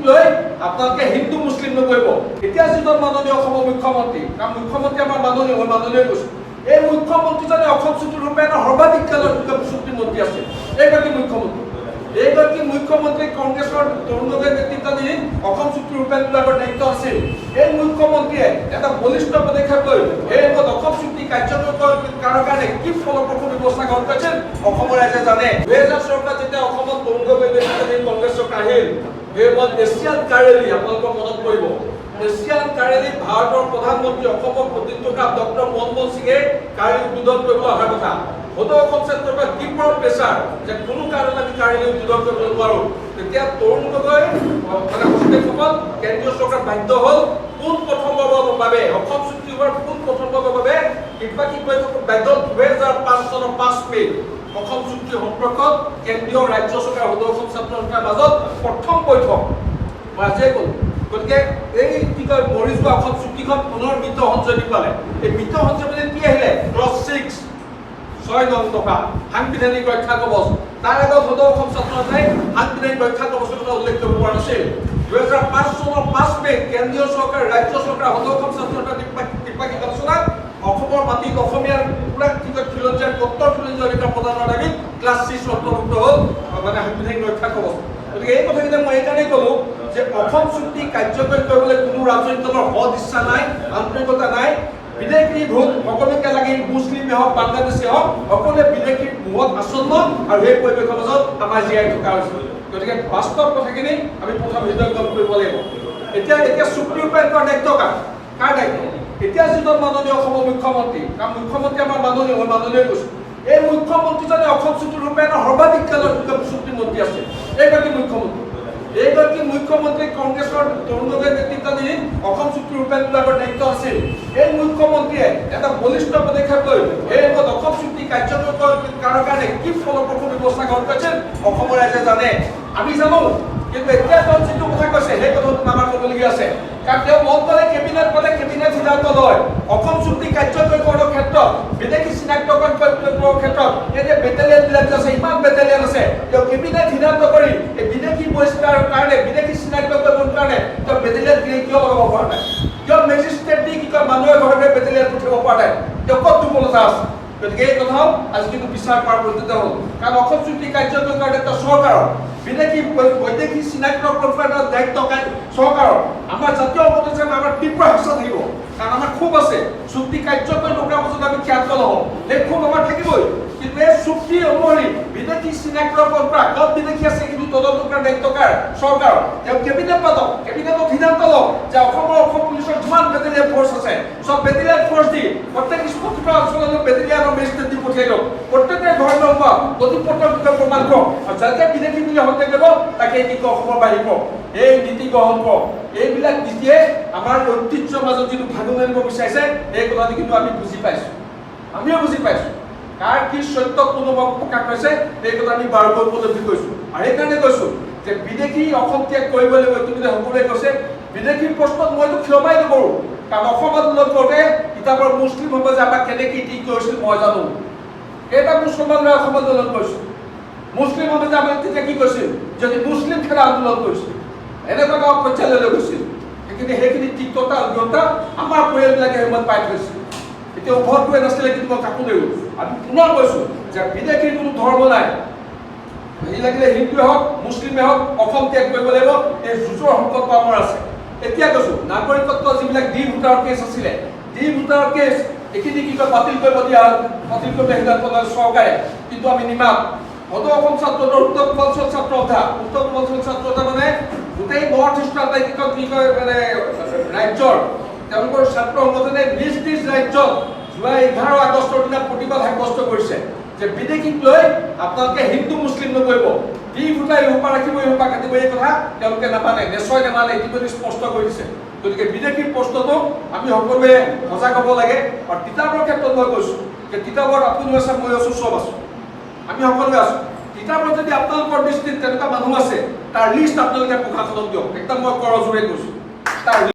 লৈ আপোনালোকে হিন্দু মুছলিম নকৰিব। এতিয়া যিজন মাননীয় অসমৰ মুখ্যমন্ত্ৰী, কাৰণ মুখ্যমন্ত্ৰী আমাৰ মাননীয় কৈছো, এই মুখ্যমন্ত্ৰীজনে অসম চুক্তি ৰূপায়ণৰ সৰ্বাধিক কালৰ চুক্তি মন্ত্ৰী আছিল। এইগৰাকী মুখ্যমন্ত্ৰী কংগ্ৰেছৰ তৰুণ গগৈৰ নেতৃত্বাধীন অসম চুক্তি ৰূপায়ণ বিভাগৰ দায়িত্ব আছিল। এই মুখ্যমন্ত্ৰীয়ে এটা বলিষ্ঠ পদক্ষেপ লৈ এই অসম চুক্তি কাৰ্যকৰী কৰাৰ কাৰণে কি ফলপ্ৰসূ ব্যৱস্থা গ্ৰহণ কৰিছিল অসমৰ ৰাইজে জানে। 2000 চৰকাৰ যেতিয়া অসমত তৰুণ গগৈৰ নেতৃত্বাধীন কংগ্ৰেছ চৰকাৰ আহিল, সেই এছিয়ান কাৰ ৰেলী আপোনালোকৰ মনত পৰিব। এছিয়ান কাৰ ৰেলীত ভাৰতৰ প্ৰধানমন্ত্ৰী অসমৰ প্ৰতিষ্ঠা ডক্টৰ মনমোহন সিঙে কাৰ ৰেলী উদ্বোধন কৰিবলৈ অহাৰ কথা। সদৌ অসম ক্ষেত্ৰৰ পৰা তীব্ৰ প্ৰেছাৰ যে কোনো কাৰণত আমি কাৰ ৰেলী উদ্বোধন কৰিব নোৱাৰোঁ। তেতিয়া তৰুণ গগৈ হস্তক্ষেপত কেন্দ্ৰীয় চৰকাৰ বাধ্য হ'ল পোনপ্ৰথমবাৰৰ বাবে অসম চুক্তিৰ পোনপ্ৰথমবাৰৰ বাবে দ্বিপাক্ষিক বৈঠকত বাধ্য 2005 চনৰ 5 মে অসম চুক্তি সম্পৰ্কত কেন্দ্ৰীয় ৰাজ্য চৰকাৰ সদৌ অসম ছাত্ৰ সন্থাৰ মাজত প্ৰথম বৈঠক আজিয়ে গ'ল। গতিকে এই কি কয় মৰি যোৱা অসম চুক্তিখন পুনৰ মৃত সঞ্জীৱনী পালে। এই মৃত সঞ্জীৱনী কি আহিলে? ক্লজ 6 নং টকা সাংবিধানিক ৰক্ষা কৱচ। তাৰ আগত সদৌ অসম ছাত্ৰ সন্থাই সাংবিধানিক ৰক্ষা কৱচৰ কথা উল্লেখ কৰিব পৰা নাছিল। 2005 চনৰ 5 মে কেন্দ্ৰীয় চৰকাৰ ৰাজ্য চৰকাৰ সদৌ অসম ছাত্ৰ সন্থাৰ দ্বিপাক্ষিক আলোচনাত অসমৰ মাটিত অসমীয়াৰ পুৰা কি কয় খিলঞ্জীয়াৰ কট্টৰ খিলঞ্জীয়া অধিকাৰ প্ৰদানৰ দাবীত ক্লাছ 6 অন্তৰ্ভুক্ত হ'ল সাংবিধানিক ৰক্ষা কৱচ। গতিকে এই কথাকেইটা মই এইকাৰণেই ক'লো যে অসম চুক্তি কাৰ্যকৰী কৰিবলৈ কোনো ৰাজনৈতিক দলৰ সদ ইচ্ছা নাই, আন্তৰিকতা নাই। বিদেশী ভোট সকলোকে লাগে, মুছলিমে হওক বাংলাদেশী হওক, সকলোৱে বিদেশী মুহত আসন্ন আৰু সেই পৰিৱেশৰ মাজত আমাৰ জীয়াই থকা হৈছে। গতিকে বাস্তৱ কথাখিনি আমি প্ৰথম হৃদয়গম কৰিব লাগিব। এতিয়া চুক্তি ৰূপায়ণ কৰাৰ দায়িত্ব কাৰ দায়িত্ব? এতিয়া যিজন মাননীয় অসমৰ মুখ্যমন্ত্ৰী, কাৰণ মুখ্যমন্ত্ৰী আমাৰ মাননীয় কৈছো, এই মুখ্যমন্ত্ৰীজনে অসম চুক্তি ৰূপায়ণৰ সৰ্বাধিক কালৰ চুক্তি মন্ত্ৰী আছিল। এইগৰাকী মুখ্যমন্ত্ৰী কংগ্ৰেছৰ তৰুণ গগৈৰ নেতৃত্বাধীন অসম চুক্তি ৰূপায়ণ বিভাগৰ দায়িত্ব আছিল। এই মুখ্যমন্ত্ৰীয়ে এটা বলিষ্ঠ পদক্ষেপ লৈ এই অসম চুক্তি কাৰ্যকৰী কৰাৰ কাৰণে কি ফলপ্ৰসূ ব্যৱস্থা গ্ৰহণ কৰিছিল অসমৰ ৰাইজে জানে, আমি জানো। কিন্তু এতিয়া তেওঁ যিটো কথা কৈছে সেই কথাটো আমাৰ ক'বলগীয়া আছে। কাৰণ তেওঁ মন কৰে কেবিনেট পদে কেবিনেট সিদ্ধান্ত লয় অসম চুক্তি কাৰ্যকৰী কৰাৰ ক্ষেত্ৰত, বিদেশী চিনাক্তকৰণ কৰাৰ ক্ষেত্ৰত। এই যে বেটেলিয়ানবিলাক আছে, ইমান বেটেলিয়ান আছে, তেওঁ কেবিনেট সিদ্ধান্ত কৰি এই বিদেশী বহিষ্কাৰৰ কাৰণে, বিদেশী চিনাক্ত কৰিবৰ কাৰণে তেওঁ বেটেলিয়ান কিয় লগাব পৰা নাই? কিয় মেজিষ্ট্ৰেট দি কি কয় মানুহৰ ঘৰতে বেটেলিয়ান পঠিয়াব পৰা নাই? তেওঁ ক'ত দুৰ্বলতা আছে? গতিকে এই কথাও আজি কিন্তু বিচাৰ কৰাৰ পৰিণত হ'ল। কাৰণ অসম চুক্তি কাৰ্যকৰী কৰাৰ দায়িত্ব চৰকাৰৰ, বৈদেশিক চিনাক্তকৰণ কৰাৰ দায়িত্ব চৰকাৰৰ। আমাৰ জাতীয় অৱদান আমাৰ তীব্ৰ হেঁচা থাকিব, কাৰণ আমাৰ ক্ষোভ আছে। চুক্তি কাৰ্যকৰী নকৰাৰ পাছত আমি ক্ষান্ত নহওঁ, সেই ক্ষোভ আমাৰ থাকিবই। কিন্তু এই চুক্তি অনুসৰি বিদেশী চিনাক্তকৰণ কৰা, ক'ত বিদেশী আছে কিন্তু তদন্ত কৰাৰ দায়িত্ব চৰকাৰৰ। তেওঁ কেবিনেট পাতক, কেবিনেটত সিদ্ধান্ত লওক যে অসম পুলিচৰ যিমান বেটেলিয়ান ফ'ৰ্চ আছে চব বেটেলিয়ান ফ'ৰ্চ দি প্ৰত্যেক স্পষ্ট অঞ্চললৈ বেটেলিয়ানৰ মেজিষ্ট্ৰেট দি পঠিয়াই দিয়ক। প্ৰত্যেকে ঘৰ নলবা নথি পত্ৰৰ বিষয়ে প্ৰমাণ কৰক, আৰু যাতে বিদেশী বুলি সন্দেহ কৰিব তাকে কি কয় অসমৰ বাহিৰ কৰক, এই নীতি গ্ৰহণ কৰক। এইবিলাক নীতিয়ে আমাৰ ঐতিহ্যৰ মাজত যিটো ভাঙি আনিব বিচাৰিছে এই কথাটো কিন্তু আমি বুজি পাইছোঁ, আমিও বুজি পাইছোঁ। কাৰ কি সত্য কোনোবা প্ৰকাশ কৰিছে এই কথা আমি বাৰুকৈ উপলব্ধি কৰিছোঁ। আৰু সেইকাৰণে কৈছোঁ যে বিদেশী অসম ত্যাগ কৰিব লাগিব। ইতিমধ্যে সকলোৱে কৈছে বিদেশী প্ৰশ্নত মইতো ক্ষমাই নকৰোঁ, কাৰণ অসম আন্দোলন কৰোঁতে কিতাপৰ মুছলিম সমাজে আমাক কেনেকৈ কি কৰিছিল মই জানো। কেইটা মুছলমান ল'ৰাই অসম আন্দোলন কৰিছিল, মুছলিম সমাজে আমাক তেতিয়া কি কৈছিল? যদি মুছলিম খেলা আন্দোলন কৰিছিল, এনেকুৱা পৰ্যায়লৈ লৈ গৈছিল। সেইখিনি তিক্ততা অভিজ্ঞতা আমাৰ পৰিয়ালবিলাকে সময়ত পাই থৈছিল। এতিয়া উভয়টোৱে নাছিলে, কিন্তু মই কাকো নেৰো। আমি পুনৰ কৈছোঁ যে বিদেশীৰ কোনো ধৰ্ম নাই, সি লাগিলে হিন্দুৱে হওক মুছলিমে হওক অসম ত্যাগ কৰিব লাগিব। এই যুঁজৰ সংকল্প আমাৰ আছে। এতিয়া কৈছোঁ নাগৰিকত্ব যিবিলাক ডি ভোটাৰৰ কেছ আছিলে, ডি ভোটাৰৰ কেছ এইখিনি কি কয় বাতিল কৰিব দিয়া হ'ল, বাতিল কৰিব সিদ্ধান্ত ল'লে চৰকাৰে। কিন্তু আমি নিমাত সদৌ অসম ছাত্ৰ উত্তৰ পূৰ্বাঞ্চল ছাত্ৰ সন্থা মানে গোটেই নৰ্থ ইষ্ট আটাইকেইখন কি কয় মানে ৰাজ্যৰ তেওঁলোকৰ ছাত্ৰ সংগঠনে নিজ ৰাজ্যত যোৱা 11 আগষ্টৰ দিনা প্ৰতিবাদ সাব্যস্ত কৰিছে যে বিদেশীক লৈ আপোনালোকে হিন্দু মুছলিম নকৰিব, ডি ভোটাৰ ইউপা ৰাখিব ইউপা কাটিব। এই কথা তেওঁলোকে নামানে, নিশ্চয় নামানে, ইতিমধ্যে স্পষ্ট কৰি দিছে। গতিকে বিদেশীৰ প্ৰশ্নটো আমি সকলোৱে সজাগ হ'ব লাগে। আৰু কিতাপৰ ক্ষেত্ৰত মই কৈছোঁ যে কিতাপত আপুনিও আছে, মই আছোঁ, চব আছোঁ, আমি সকলোৱে আছোঁ। কিতাপত যদি আপোনালোকৰ দৃষ্টিত তেনেকুৱা মানুহ আছে তাৰ লিষ্ট আপোনালোকে প্ৰশাসনক দিয়ক। একদম মই কৰজোৰে কৈছোঁ, তাৰ